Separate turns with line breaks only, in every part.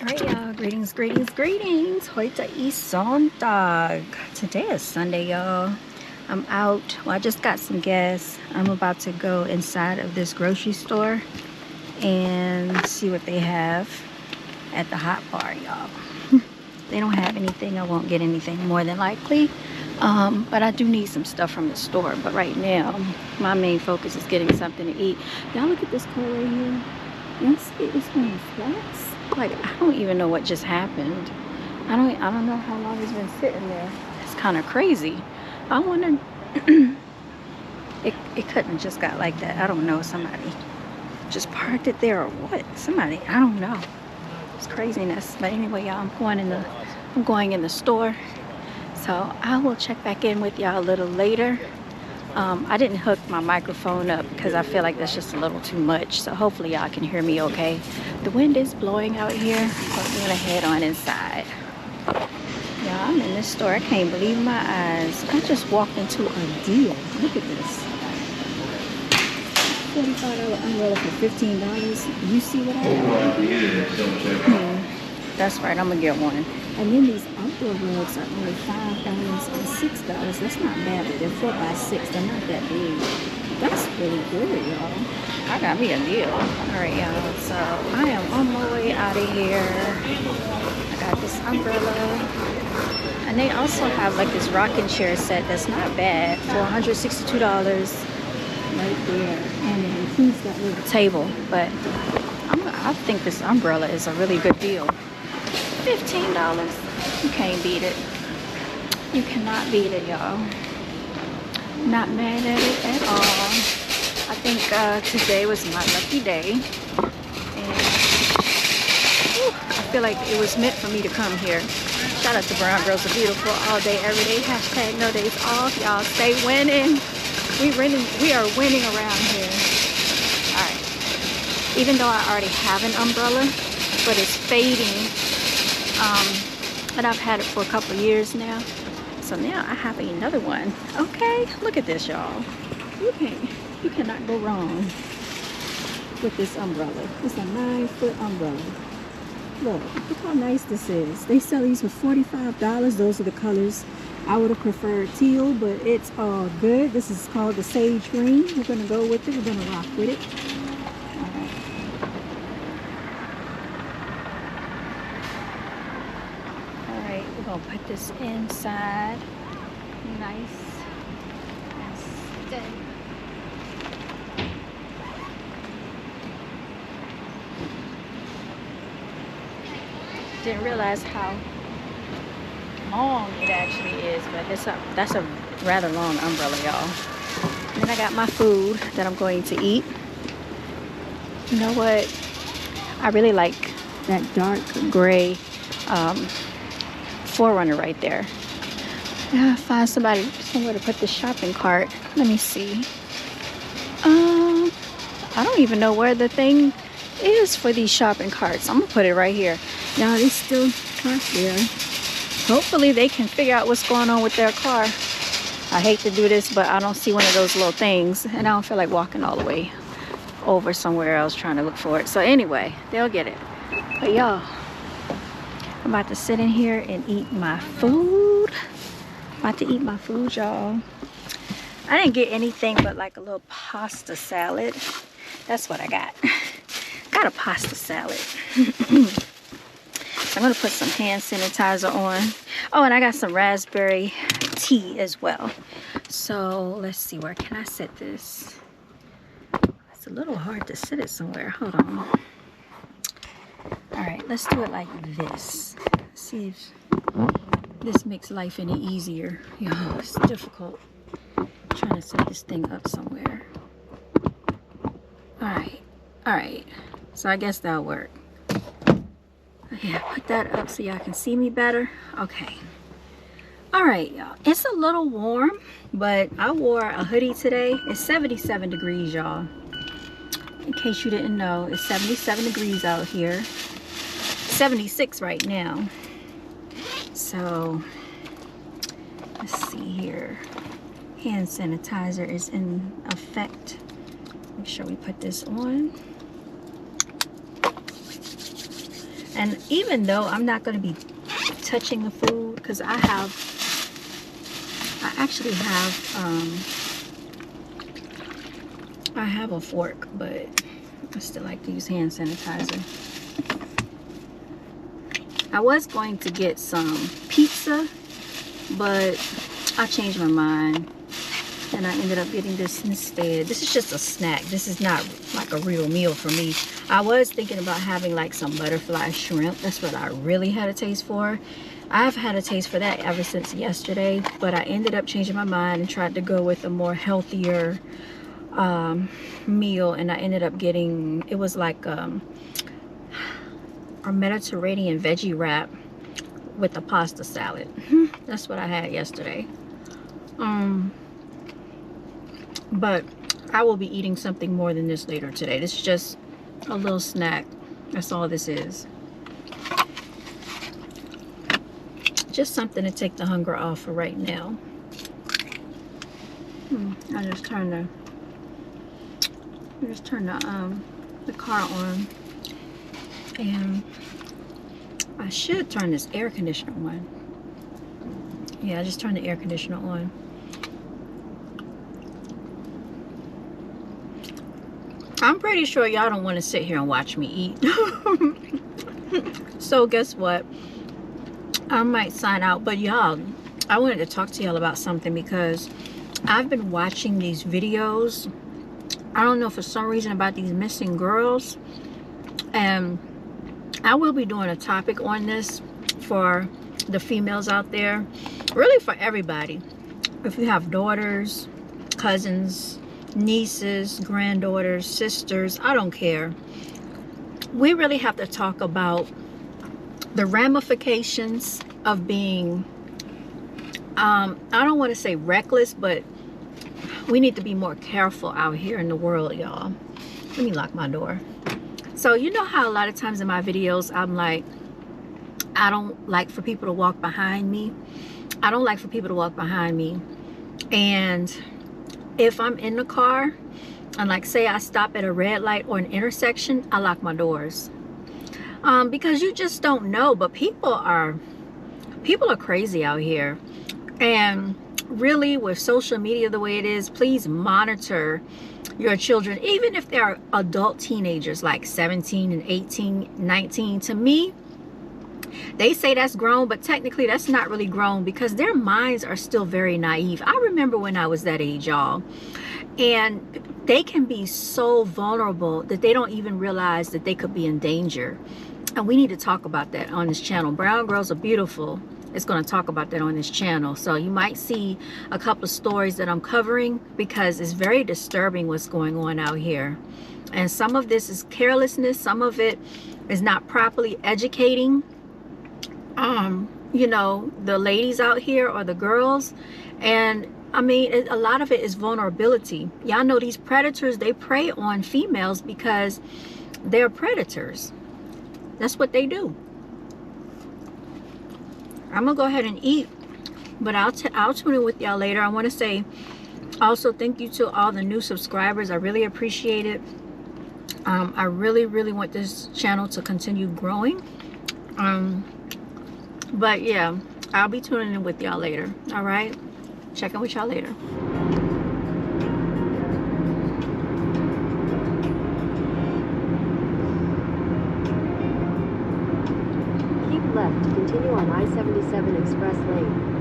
Alright, y'all. Greetings, greetings, greetings. Heute ist Sonntag. Today is Sunday, y'all. I'm out. Well, I just got some gas. I'm about to go inside of this grocery store and see what they have at the hot bar, y'all. They don't have anything. I won't get anything more than likely. But I do need some stuff from the store. But right now, my main focus is getting something to eat. Y'all look at this car right here. Y'all see it's one of flats? Like, I don't even know what just happened. I don't know how long it's been sitting there. It's kind of crazy. I wonder it couldn't have just got like that. I don't know. Somebody just parked it there or what? Somebody, I don't know. It's craziness. But anyway, y'all, I'm going in the store. So I will check back in with y'all a little later. I didn't hook my microphone up because I feel like that's just a little too much. So hopefully y'all can hear me okay. The wind is blowing out here, so I'm gonna head on inside. Y'all, I'm in this store. I can't believe my eyes. I just walked into a deal. Look at this. $45 umbrella for $15. You see what I have? That's right, I'm gonna get one. And then these outdoor rugs are only $5 and $6. That's not bad, but they're 4x6. They're not that big. That's really good, y'all. I got me a deal. Alright, y'all. So I am on my way out of here. I got this umbrella. And they also have like this rocking chair set that's not bad for $162 right there. And it includes that little table. But I think this umbrella is a really good deal. $15. You can't beat it. You cannot beat it, y'all. Not mad at it at all. I think today was my lucky day. And I feel like it was meant for me to come here. Shout out to Brown Girls Are Beautiful all day, every day. Hashtag no days off. Y'all stay winning. We are winning around here. Alright. Even though I already have an umbrella, but it's fading. And I've had it for a couple of years now. So now I have another one. Okay, look at this, y'all. You cannot go wrong with this umbrella. It's a 9-foot umbrella. Look how nice this is. They sell these for $45. Those are the colors. I would have preferred teal, but it's all good. This is called the Sage Green. We're gonna go with it. We're gonna rock with it. We're gonna put this inside. Nice and steady. Didn't realize how long it actually is, but that's a rather long umbrella, y'all. And then I got my food that I'm going to eat. You know what? I really like that dark gray 4Runner right there. Yeah, find somewhere to put the shopping cart. Let me see. I don't even know where the thing is for these shopping carts. I'm gonna put it right here. Now it's still parked there. Hopefully they can figure out what's going on with their car. I hate to do this, but I don't see one of those little things, and I don't feel like walking all the way over somewhere else trying to look for it. So anyway, they'll get it. But y'all, I'm about to sit in here and eat my food. About to eat my food, y'all. I didn't get anything but like a little pasta salad. That's what I got. Got a pasta salad. I'm gonna put some hand sanitizer on. Oh, and I got some raspberry tea as well. So let's see, where can I set this? It's a little hard to set it somewhere. Hold on. All right, let's do it like this. See if this makes life any easier. Yo, it's difficult trying to set this thing up somewhere. All right. So I guess that'll work. Yeah, put that up so y'all can see me better. Okay. All right, y'all. It's a little warm, but I wore a hoodie today. It's 77 degrees, y'all. In case you didn't know, it's 77 degrees out here. 76 right now. So let's see here. Hand sanitizer is in effect. Make sure we put this on. And even though I'm not going to be touching the food, because I actually have a fork, but I still like to use hand sanitizer. I was going to get some pizza, but I changed my mind and I ended up getting this instead. This is just a snack. This is not like a real meal for me. I was thinking about having like some butterfly shrimp. That's what I really had a taste for. I've had a taste for that ever since yesterday, but I ended up changing my mind and tried to go with a more healthier meal, and I ended up getting, it was like our Mediterranean veggie wrap with a pasta salad. That's what I had yesterday. But I will be eating something more than this later today. This is just a little snack. That's all this is. Just something to take the hunger off for right now. I just turned the car on, and I should turn this air conditioner on. Yeah, I just turned the air conditioner on. I'm pretty sure y'all don't want to sit here and watch me eat. So guess what? I might sign out, but y'all, I wanted to talk to y'all about something because I've been watching these videos. I don't know, for some reason, about these missing girls, and I will be doing a topic on this for the females out there, really for everybody. If you have daughters, cousins, nieces, granddaughters, sisters, I don't care. We really have to talk about the ramifications of being, I don't want to say reckless, but we need to be more careful out here in the world, y'all. Let me lock my door. So you know how a lot of times in my videos I'm like, I don't like for people to walk behind me. I don't like for people to walk behind me. And if I'm in the car and like say I stop at a red light or an intersection, I lock my doors. Because you just don't know, but people are crazy out here. And really, with social media the way it is, please monitor your children, even if they're adult teenagers like 17 and 18, 19. To me, they say that's grown, but technically that's not really grown because their minds are still very naive. I remember when I was that age, y'all, and they can be so vulnerable that they don't even realize that they could be in danger. And we need to talk about that on this channel. Brown Girls Are Beautiful is going to talk about that on this channel. So you might see a couple of stories that I'm covering because it's very disturbing what's going on out here. And some of this is carelessness. Some of it is not properly educating, you know, the ladies out here or the girls. And I mean, a lot of it is vulnerability. Y'all know these predators, they prey on females because they're predators. That's what they do. I'm gonna go ahead and eat, but I'll tune in with y'all later. I want to say also thank you to all the new subscribers. I really appreciate it. I really want this channel to continue growing. But yeah, I'll be tuning in with y'all later. All right, checking with y'all later.
Left to continue on I-77 Express Lane.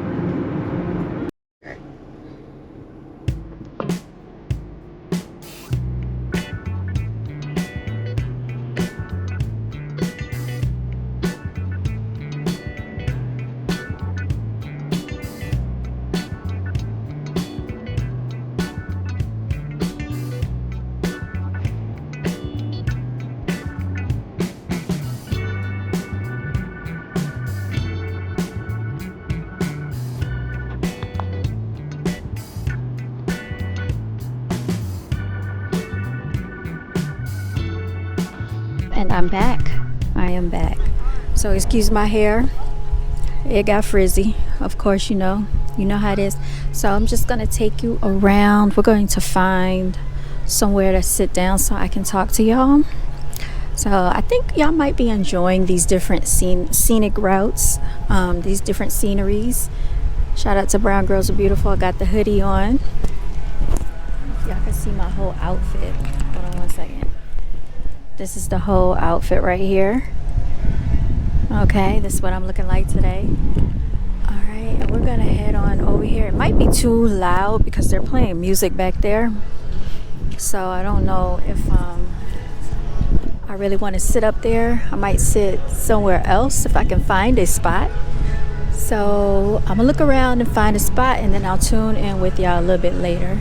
And I'm back. I am back. So excuse my hair. It got frizzy. Of course, you know how it is. So I'm just going to take you around. We're going to find somewhere to sit down so I can talk to y'all. So I think y'all might be enjoying these different scenic routes, these different sceneries. Shout out to Brown Girls Are Beautiful. I got the hoodie on. Y'all can see my whole outfit. Hold on one second. This is the whole outfit right here. Okay, this is what I'm looking like today. Alright, and we're gonna head on over here. It might be too loud because they're playing music back there. So I don't know if I really want to sit up there. I might sit somewhere else if I can find a spot. So I'm gonna look around and find a spot, and then I'll tune in with y'all a little bit later.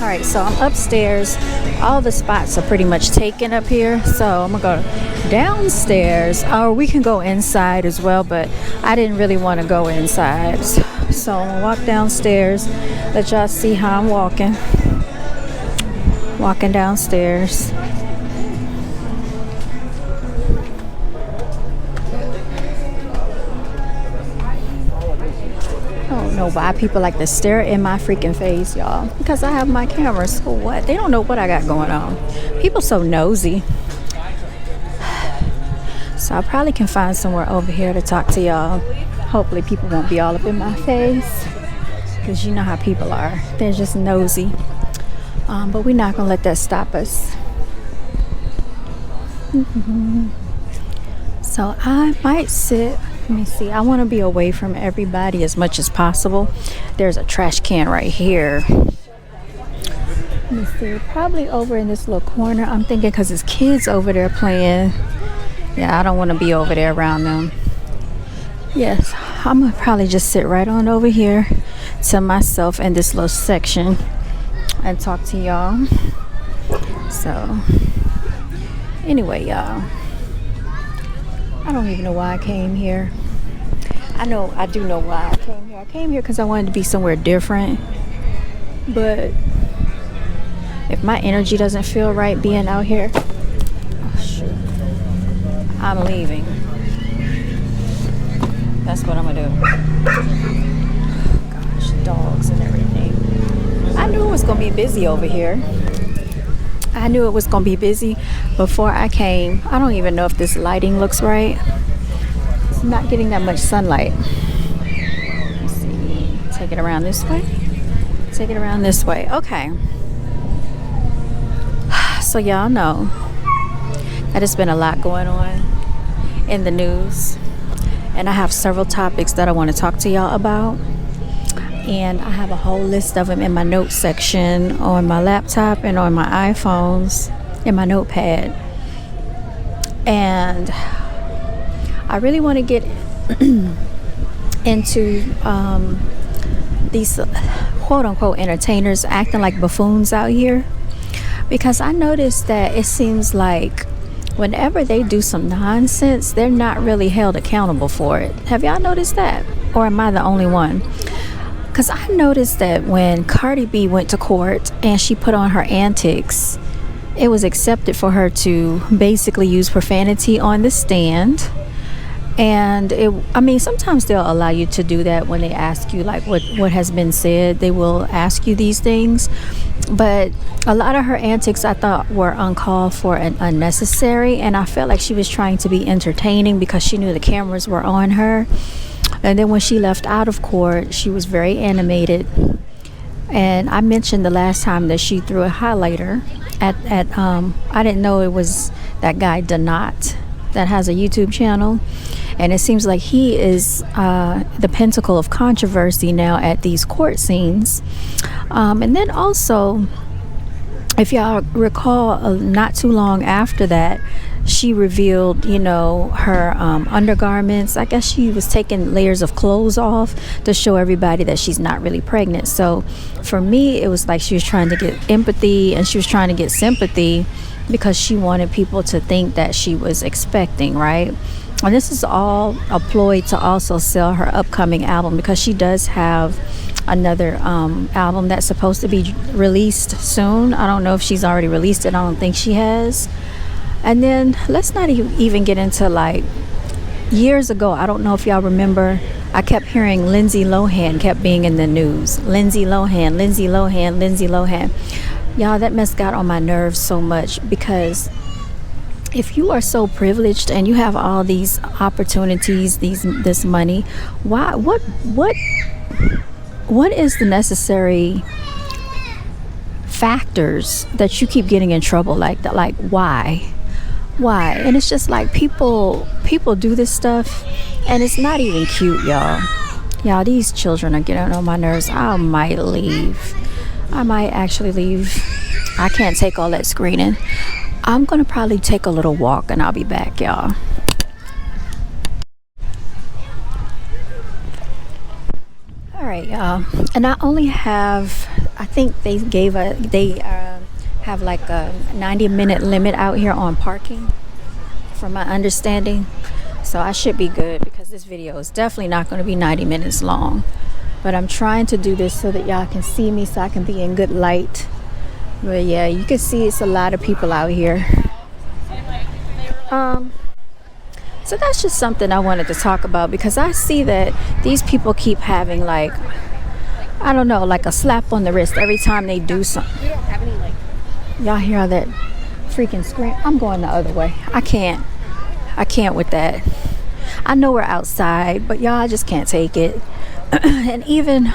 All right, so I'm upstairs. All the spots are pretty much taken up here, so I'm gonna go downstairs, or we can go inside as well, but I didn't really want to go inside, so I'm gonna walk downstairs, let y'all see how I'm walking downstairs. I don't know why people like to stare in my freaking face, y'all, because I have my camera. So what? They don't know what I got going on. People so nosy. So I probably can find somewhere over here to talk to y'all. Hopefully people won't be all up in my face, because you know how people are. They're just nosy. But we're not gonna let that stop us. So I might sit. Let me see. I want to be away from everybody as much as possible. There's a trash can right here. Let me see. Probably over in this little corner. I'm thinking because there's kids over there playing. Yeah, I don't want to be over there around them. Yes, I'm going to probably just sit right on over here to myself in this little section and talk to y'all. So, anyway, y'all. I don't even know why I came here. I do know why I came here. I came here because I wanted to be somewhere different. But if my energy doesn't feel right being out here, oh shoot, I'm leaving. That's what I'm gonna do. Gosh, dogs and everything. I knew it was gonna be busy over here. I knew it was gonna be busy before I came. I don't even know if this lighting looks right. It's not getting that much sunlight. Let's see. Take it around this way. Take it around this way. Okay. So y'all know that it's been a lot going on in the news, and I have several topics that I want to talk to y'all about. And I have a whole list of them in my notes section on my laptop and on my iPhones in my notepad. And I really want to get into these quote-unquote entertainers acting like buffoons out here, because I noticed that it seems like whenever they do some nonsense, they're not really held accountable for it. Have y'all noticed that? Or am I the only one? Because I noticed that when Cardi B went to court and she put on her antics, it was accepted for her to basically use profanity on the stand. And sometimes they'll allow you to do that when they ask you like what has been said. They will ask you these things. But a lot of her antics I thought were uncalled for and unnecessary. And I felt like she was trying to be entertaining because she knew the cameras were on her. And then when she left out of court, she was very animated. And I mentioned the last time that she threw a highlighter at I didn't know it was that guy Donat that has a YouTube channel. And it seems like he is the pinnacle of controversy now at these court scenes. And then also, if y'all recall, not too long after that, she revealed, her undergarments. I guess she was taking layers of clothes off to show everybody that she's not really pregnant. So for me, it was like she was trying to get empathy and she was trying to get sympathy because she wanted people to think that she was expecting, right? And this is all a ploy to also sell her upcoming album, because she does have another album that's supposed to be released soon. I don't know if she's already released it. I don't think she has. And then let's not even get into like years ago. I don't know if y'all remember, I kept hearing Lindsay Lohan kept being in the news. Lindsay Lohan. Y'all, that mess got on my nerves so much, because if you are so privileged and you have all these opportunities, this money, why what is the necessary factors that you keep getting in trouble like that? Like, why? And it's just like people do this stuff, and it's not even cute, y'all. These children are getting on my nerves. I might actually leave. I can't take all that screening. I'm gonna probably take a little walk, and I'll be back, y'all. All right, y'all. And I only have, I think they have like a 90-minute limit out here on parking, from my understanding. So I should be good, because this video is definitely not going to be 90 minutes long. But I'm trying to do this so that y'all can see me, so I can be in good light. But yeah, you can see it's a lot of people out here. So that's just something I wanted to talk about, because I see that these people keep having, like, I don't know, like a slap on the wrist every time they do something. Y'all hear that freaking scream? I'm going the other way. I can't with that. I know we're outside, but y'all, I just can't take it. And even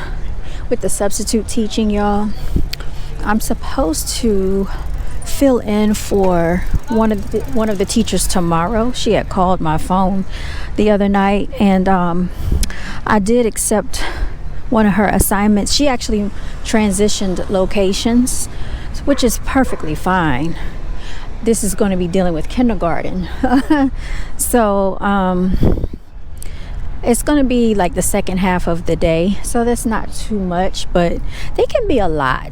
with the substitute teaching, y'all, I'm supposed to fill in for one of the teachers tomorrow. She had called my phone the other night, and I did accept one of her assignments. She actually transitioned locations, which is perfectly fine. This is going to be dealing with kindergarten. So it's going to be like the second half of the day, so that's not too much, but they can be a lot.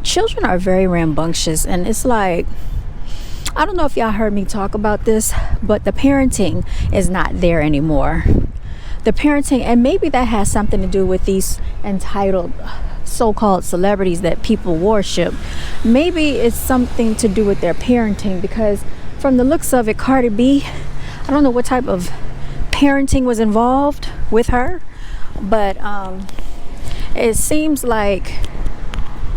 Children are very rambunctious, and it's like, I don't know if y'all heard me talk about this, but the parenting is not there anymore. The parenting, and maybe that has something to do with these entitled so-called celebrities that people worship. Maybe it's something to do with their parenting, because from the looks of it, Cardi B, I don't know what type of parenting was involved with her, but it seems like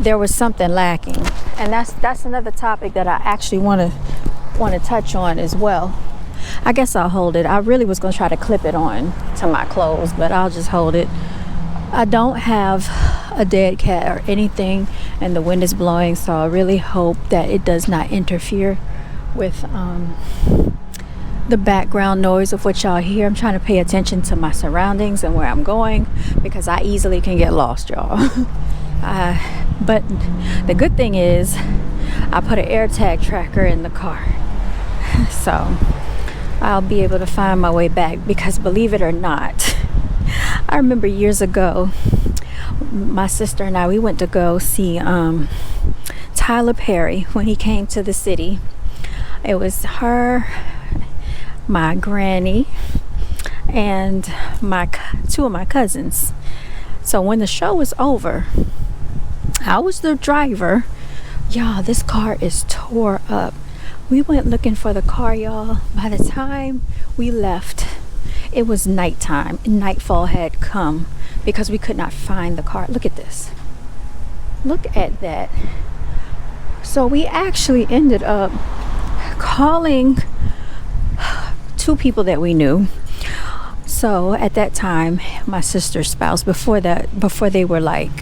there was something lacking, and that's another topic that I actually want to touch on as well. I guess I'll hold it. I really was going to try to clip it on to my clothes, but I'll just hold it. I don't have a dead cat or anything, and the wind is blowing, so I really hope that it does not interfere with the background noise of what y'all hear. I'm trying to pay attention to my surroundings and where I'm going, because I easily can get lost, y'all. But the good thing is I put an AirTag tracker in the car, so I'll be able to find my way back, because believe it or not, I remember years ago, my sister and I, we went to go see Tyler Perry when he came to the city. It was her, my granny, and two of my cousins. So when the show was over, I was the driver. Y'all, this car is tore up. We went looking for the car, y'all. By the time we left, it was nighttime. Nightfall had come, because we could not find the car. Look at this. Look at that. So we actually ended up calling two people that we knew. So at that time, my sister's spouse, before they were like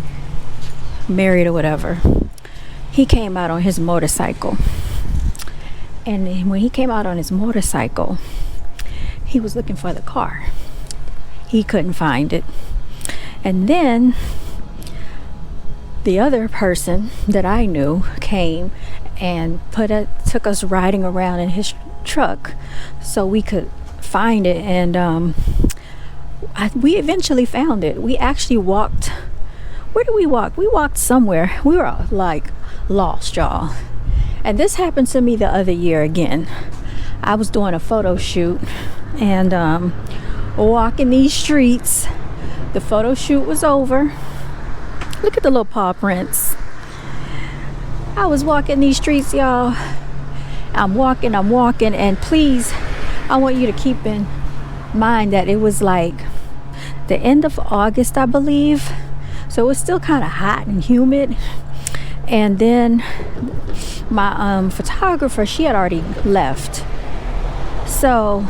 married or whatever, he came out on his motorcycle. And then when he came out on his motorcycle, he was looking for the car. He couldn't find it. And then the other person that I knew came and took us riding around in his truck so we could find it. And we eventually found it. We actually walked. Where did we walk? We walked somewhere. We were like lost, y'all. And this happened to me the other year again. I was doing a photo shoot and walking these streets. The photo shoot was over. Look at the little paw prints. I was walking these streets, y'all. I'm walking, and please, I want you to keep in mind that it was like the end of August, I believe. So it was still kind of hot and humid. And then my photographer, she had already left. So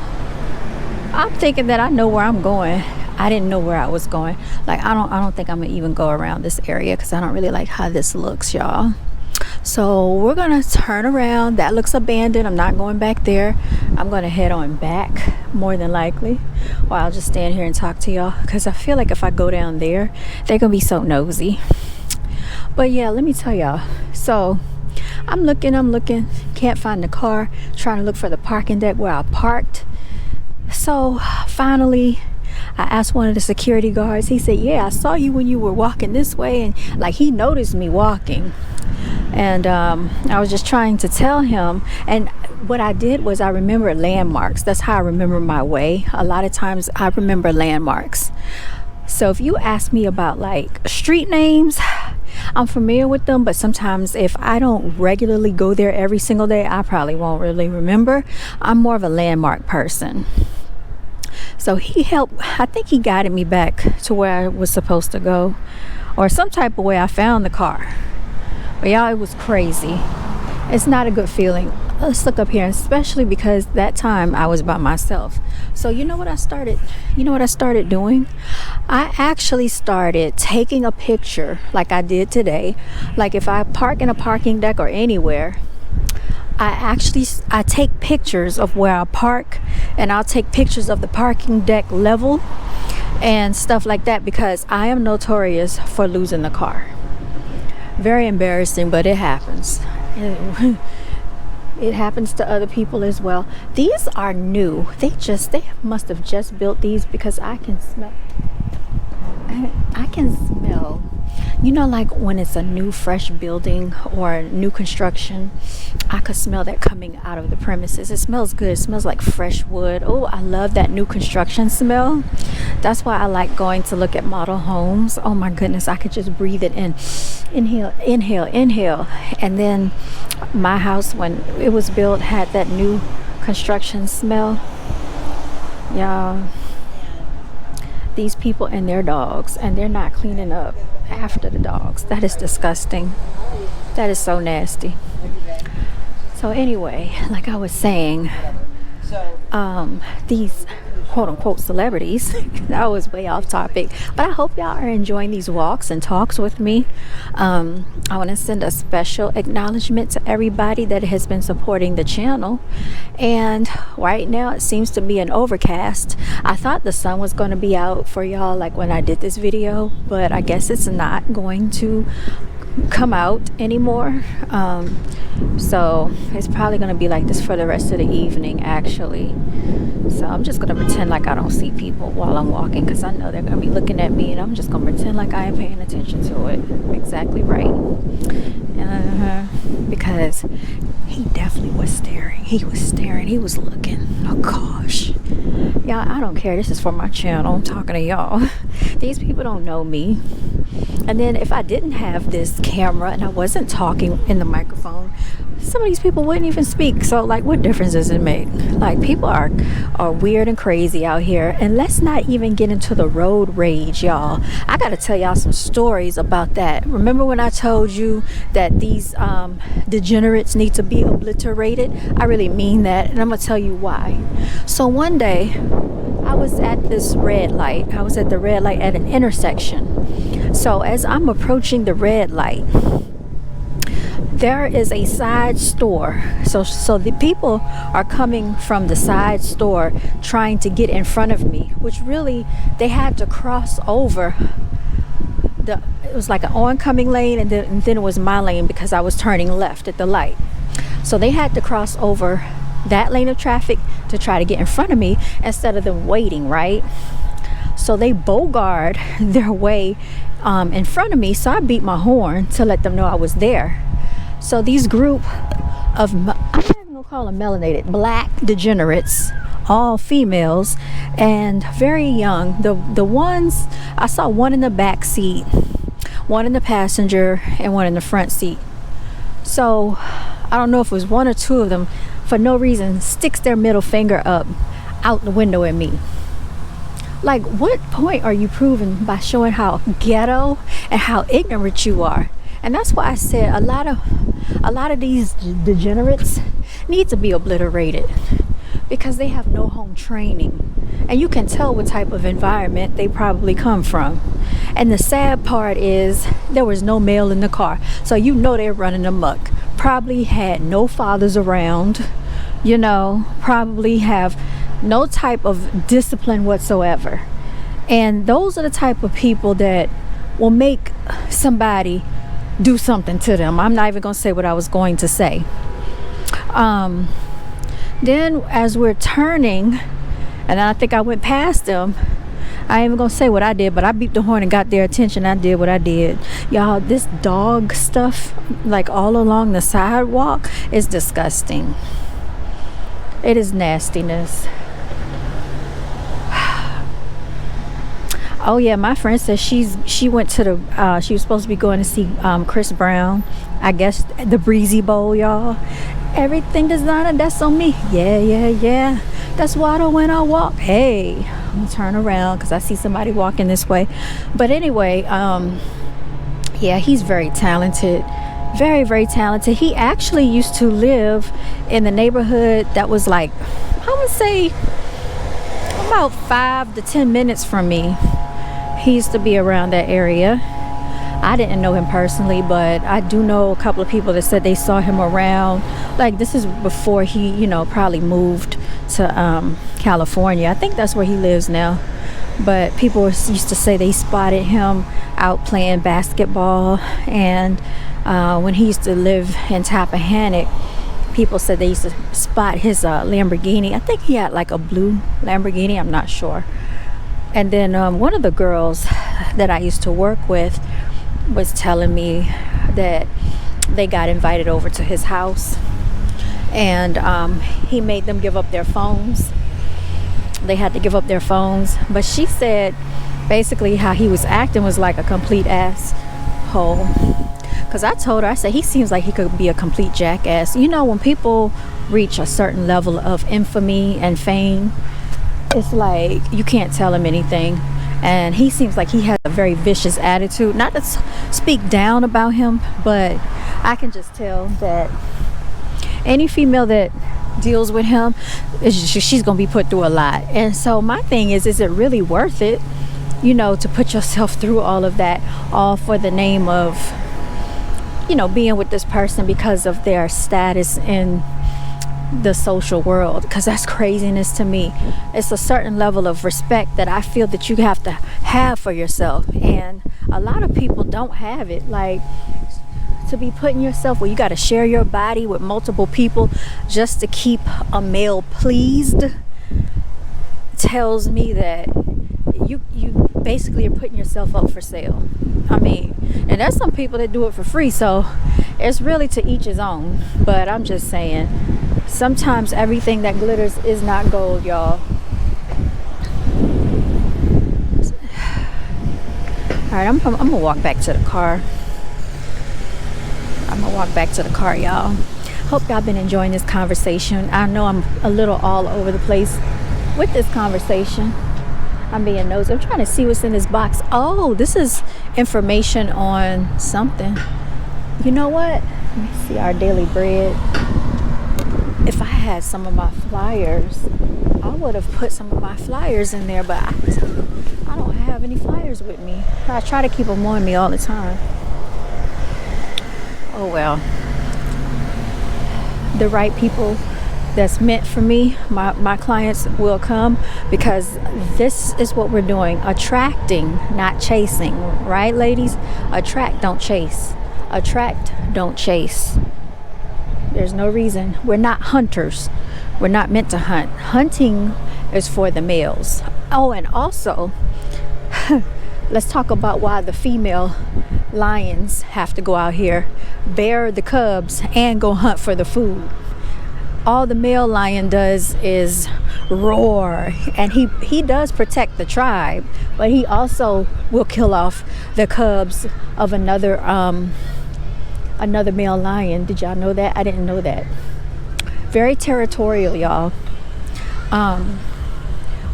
I'm thinking that I know where I'm going. I didn't know where I was going. Like, I don't think I'm gonna even go around this area because I don't really like how this looks, y'all. So we're gonna turn around. That looks abandoned. I'm not going back there. I'm gonna head on back, more than likely, or I'll just stand here and talk to y'all, because I feel like if I go down there, they're gonna be so nosy. But yeah, let me tell y'all. So I'm looking, can't find the car, trying to look for the parking deck where I parked. So finally I asked one of the security guards. He said, yeah, I saw you when you were walking this way. And like, he noticed me walking. And I was just trying to tell him. And what I did was I remembered landmarks. That's how I remember my way. A lot of times I remember landmarks. So if you ask me about like street names, I'm familiar with them, but sometimes if I don't regularly go there every single day, I probably won't really remember. I'm more of a landmark person. So he helped, I think he guided me back to where I was supposed to go, or some type of way I found the car. But y'all, it was crazy. It's not a good feeling. Let's look up here, especially because that time I was by myself. So you know what I started doing? I actually started taking a picture like I did today. Like if I park in a parking deck or anywhere, I take pictures of where I park, and I'll take pictures of the parking deck level and stuff like that, because I am notorious for losing the car. Very embarrassing, but it happens. It happens to other people as well. These are new. They must have just built these, because I can smell, you know, like when it's a new fresh building or new construction, I could smell that coming out of the premises. It smells good. It smells like fresh wood. Oh, I love that new construction smell. That's why I like going to look at model homes. Oh my goodness, I could just breathe it in. Inhale. And then my house, when it was built, had that new construction smell. Y'all, these people and their dogs, and they're not cleaning up after the dogs. That is disgusting. That is so nasty. So anyway, like I was saying, these quote unquote celebrities, that was way off topic, but I hope y'all are enjoying these walks and talks with me. I want to send a special acknowledgement to everybody that has been supporting the channel. And right now it seems to be an overcast. I thought the sun was going to be out for y'all like when I did this video, but I guess it's not going to come out anymore. So it's probably going to be like this for the rest of the evening, actually. So I'm just going to pretend like I don't see people while I'm walking, because I know they're going to be looking at me, and I'm just going to pretend like I am paying attention to it. Exactly right. Because he definitely was staring. He was looking. Oh gosh. Y'all, I don't care. This is for my channel. I'm talking to y'all. These people don't know me. And then if I didn't have this camera and I wasn't talking in the microphone, some of these people wouldn't even speak. So like, what difference does it make? Like, people are weird and crazy out here. And let's not even get into the road rage, y'all. I gotta tell y'all some stories about that. Remember when I told you that these degenerates need to be obliterated? I really mean that, and I'm gonna tell you why. So one day I was at this red light. I was at the red light at an intersection. So as I'm approaching the red light, there is a side store. So the people are coming from the side store trying to get in front of me, which really, they had to cross over. It was like an oncoming lane, and then it was my lane because I was turning left at the light. So they had to cross over that lane of traffic to try to get in front of me instead of them waiting, right? So they bogart their way in front of me. So I beat my horn to let them know I was there. So these group of, I'm not even gonna call them melanated, black degenerates, all females and very young. The ones, I saw one in the back seat, one in the passenger, and one in the front seat. So I don't know if it was one or two of them, for no reason, sticks their middle finger up out the window at me. Like, what point are you proving by showing how ghetto and how ignorant you are? And that's why I said a lot of these degenerates need to be obliterated, because they have no home training, and you can tell what type of environment they probably come from. And the sad part is there was no male in the car, so you know they're running amok. Probably had no fathers around, probably have no type of discipline whatsoever. And those are the type of people that will make somebody do something to them. I'm not even going to say what I was going to say. Then as we're turning, and I think I went past them, I ain't even gonna say what I did, but I beeped the horn and got their attention. I did what I did. Y'all, this dog stuff, like all along the sidewalk, is disgusting. It is nastiness. Oh yeah, my friend says she went to the she was supposed to be going to see Chris Brown. I guess the Breezy Bowl, y'all. Everything designer, that's on me. Yeah. That's why I don't when I walk. Hey, I'm gonna turn around because I see somebody walking this way. But anyway, yeah, he's very talented. Very, very talented. He actually used to live in the neighborhood that was like, I would say about 5 to 10 minutes from me. He used to be around that area. I didn't know him personally, but I do know a couple of people that said they saw him around. Like, this is before he, probably moved to California. I think that's where he lives now. But people used to say they spotted him out playing basketball. And when he used to live in Tappahannock, people said they used to spot his Lamborghini. I think he had like a blue Lamborghini. I'm not sure. And then one of the girls that I used to work with was telling me that they got invited over to his house, and he made them give up their phones. They had to give up their phones. But she said basically how he was acting was like a complete asshole. Because I told her, I said, he seems like he could be a complete jackass. When people reach a certain level of infamy and fame, it's like you can't tell him anything. And he seems like he has a very vicious attitude. Not to speak down about him, but I can just tell that any female that deals with him, she's going to be put through a lot. And so my thing is it really worth it, to put yourself through all of that, all for the name of, being with this person because of their status in the social world? Because that's craziness to me. It's a certain level of respect that I feel that you have to have for yourself, and a lot of people don't have it. Like, to be putting yourself where you got to share your body with multiple people just to keep a male pleased tells me that you basically are putting yourself up for sale. I mean, and there's some people that do it for free, so it's really to each his own. But I'm just saying, sometimes everything that glitters is not gold, y'all. Alright, I'm gonna walk back to the car. Y'all. Hope y'all been enjoying this conversation. I know I'm a little all over the place with this conversation. I'm being nosy. I'm trying to see what's in this box. Oh, this is information on something. You know what? Let me see our daily bread. If I had some of my flyers, I would have put some of my flyers in there, but I don't have any flyers with me. I try to keep them on me all the time. Oh well. The right people that's meant for me, my clients will come, because this is what we're doing. Attracting, not chasing. Right, ladies? Attract, don't chase. Attract, don't chase. There's no reason. We're not hunters. We're not meant to hunt. Hunting is for the males. Oh, and also, let's talk about why the female lions have to go out here, bear the cubs, and go hunt for the food. All the male lion does is roar, and he does protect the tribe, but he also will kill off the cubs of another male lion. Did y'all know that? I didn't know that. Very territorial, y'all.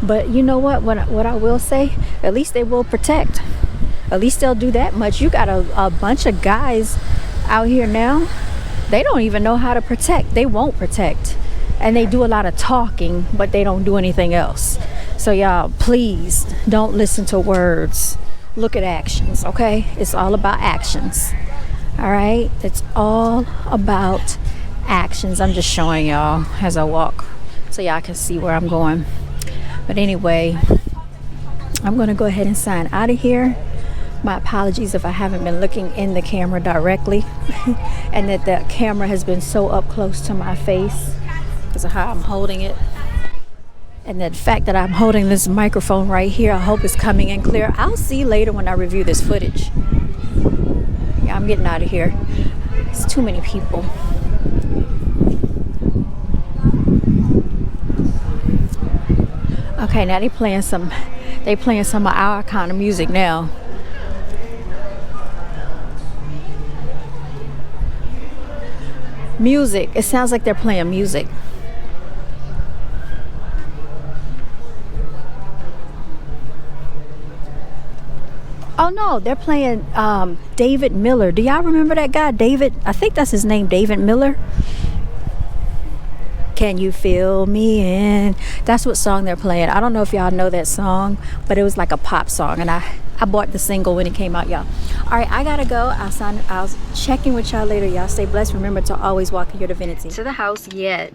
But you know what I will say, at least they will protect. At least they'll do that much. You got a bunch of guys out here now. They don't even know how to protect. They won't protect. And they do a lot of talking, but they don't do anything else. So y'all, please don't listen to words. Look at actions, okay? It's all about actions. All right? It's all about actions. I'm just showing y'all as I walk so y'all can see where I'm going. But anyway, I'm going to go ahead and sign out of here. My apologies if I haven't been looking in the camera directly and that the camera has been so up close to my face because of how I'm holding it. And the fact that I'm holding this microphone right here, I hope it's coming in clear. I'll see you later when I review this footage. Yeah, I'm getting out of here. It's too many people. Okay, now they playing some of our kind of music now. Music. It sounds like they're playing music. Oh no, they're playing David Miller. Do y'all remember that guy, David? I think that's his name, David Miller. Can you feel me in? That's what song they're playing. I don't know if y'all know that song, but it was like a pop song, and I bought the single when it came out, y'all. All right, I gotta go. I'll check in with y'all later. Y'all stay blessed. Remember to always walk in your divinity. To the house yet,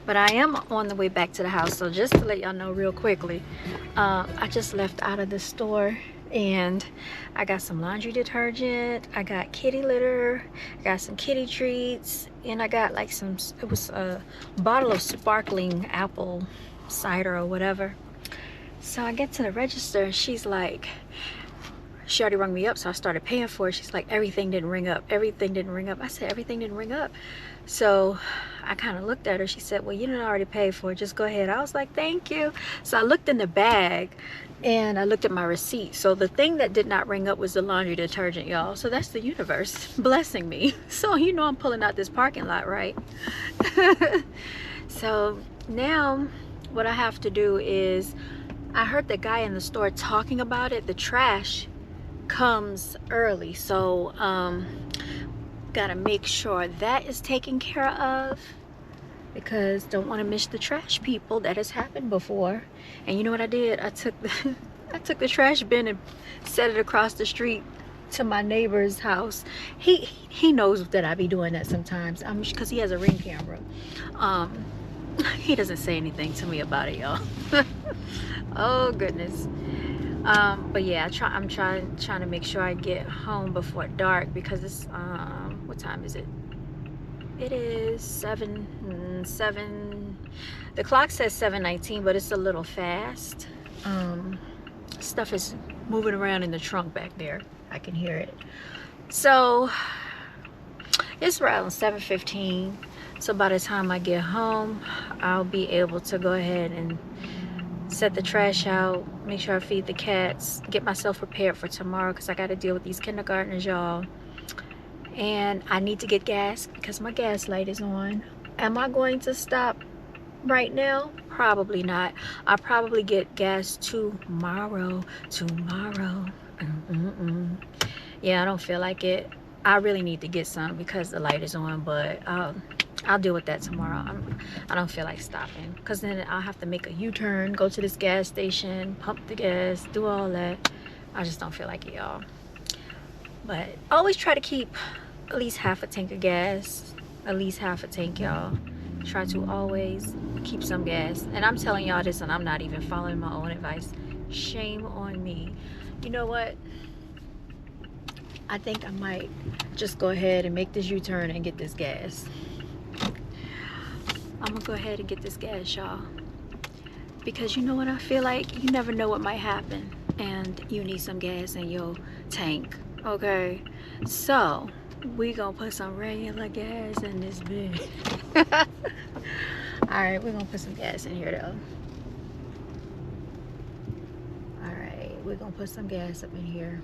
but I am on the way back to the house. So just to let y'all know real quickly, I just left out of the store and I got some laundry detergent, I got kitty litter, I got some kitty treats, and I got like it was a bottle of sparkling apple cider or whatever. So I get to the register and she's like, she already rung me up, so I started paying for it. She's like, everything didn't ring up, everything didn't ring up. I said, everything didn't ring up. So I kind of looked at her. She said, well, you didn't already pay for it, just go ahead. I was like, thank you. So I looked in the bag and I looked at my receipt. So the thing that did not ring up was the laundry detergent, y'all. So that's the universe blessing me. So you know I'm pulling out this parking lot, right? So now what I have to do is, I heard the guy in the store talking about it. The trash comes early, so gotta make sure that is taken care of, because don't want to miss the trash people. That has happened before. And you know what I did? I took the trash bin and set it across the street to my neighbor's house. He knows that I be doing that sometimes, because he has a Ring camera. He doesn't say anything to me about it, y'all. Oh goodness. But yeah, I'm trying to make sure I get home before dark, because it's what time is it? It is 7. The clock says 7:19, but it's a little fast. Stuff is moving around in the trunk back there. I can hear it. So it's around 7:15. So by the time I get home, I'll be able to go ahead and set the trash out, make sure I feed the cats, get myself prepared for tomorrow, because I got to deal with these kindergartners, y'all. And I need to get gas because my gas light is on. Am I going to stop right now? Probably not. I'll probably get gas tomorrow. Yeah, I don't feel like it. I really need to get some because the light is on, but I'll deal with that tomorrow. I don't feel like stopping, because then I'll have to make a U-turn, go to this gas station, pump the gas, do all that. I just don't feel like it, y'all. But always try to keep at least half a tank of gas, at least half a tank, y'all. Try to always keep some gas. And I'm telling y'all this, and I'm not even following my own advice. Shame on me. You know what? I think I might just go ahead and make this U-turn and get this gas. I'm gonna go ahead and get this gas, y'all, because you know what I feel like? You never know what might happen, and you need some gas in your tank, okay? So we gonna put some regular gas in this bitch. All right, we're gonna put some gas in here though. All right, we're gonna put some gas up in here.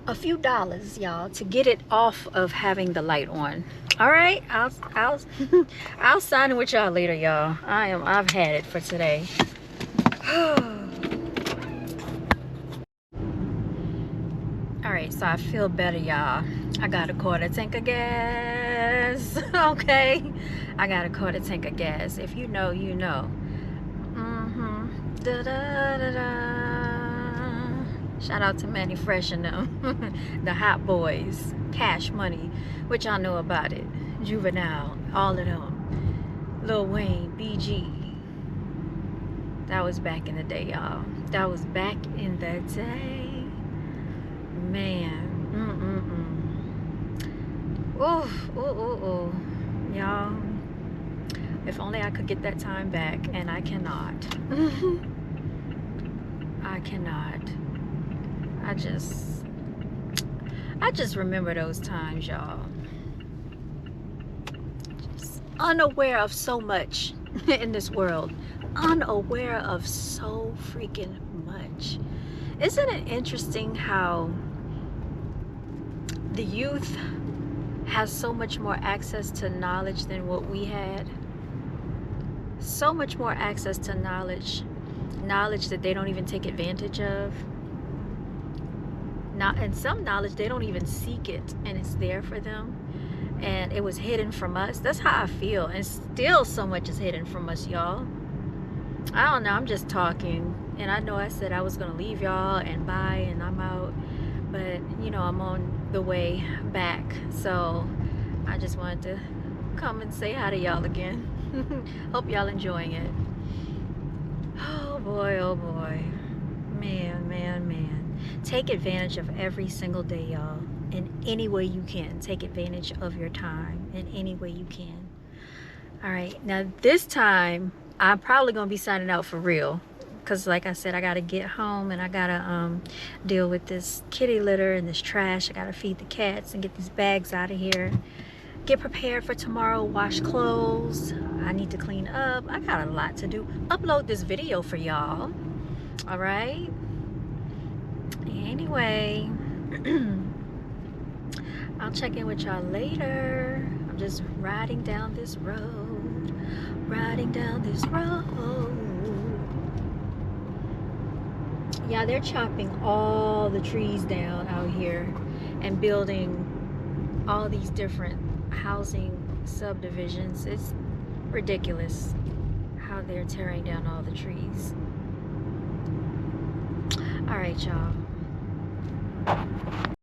A few dollars, y'all, to get it off of having the light on. All right, I'll sign in with y'all later, y'all. I've had it for today. All right, so I feel better, y'all. I got a quarter tank of gas. Okay, I got a quarter tank of gas. If you know, you know. Da da da da. Shout out to Manny Fresh and them, the Hot Boys, Cash Money, which I know about it. Juvenile, all of them. Lil Wayne, BG. That was back in the day, y'all. That was back in the day. Man. Ooh, ooh, ooh, ooh. Y'all, if only I could get that time back, and I cannot. I cannot. I just remember those times, y'all. Just unaware of so much in this world. Unaware of so freaking much. Isn't it interesting how the youth has so much more access to knowledge than what we had? So much more access to knowledge that they don't even take advantage of. And some knowledge they don't even seek it, and it's there for them, and it was hidden from us. That's how I feel, and still so much is hidden from us, y'all. I don't know, I'm just talking, and I know I said I was gonna leave y'all and bye and I'm out, but you know, I'm on the way back, so I just wanted to come and say hi to y'all again. Hope y'all enjoying it. Oh boy, oh boy. Man, man, man. Take advantage of every single day, y'all, in any way you can. Take advantage of your time in any way you can. All right, now this time I'm probably gonna be signing out for real, because like I said, I gotta get home and I gotta deal with this kitty litter and this trash. I gotta feed the cats and get these bags out of here, get prepared for tomorrow, wash clothes. I need to clean up. I got a lot to do. Upload this video for y'all. All right, anyway. I'll check in with y'all later. I'm just riding down this road, riding down this road. Yeah, they're chopping all the trees down out here and building all these different housing subdivisions. It's ridiculous how they're tearing down all the trees. All right, y'all.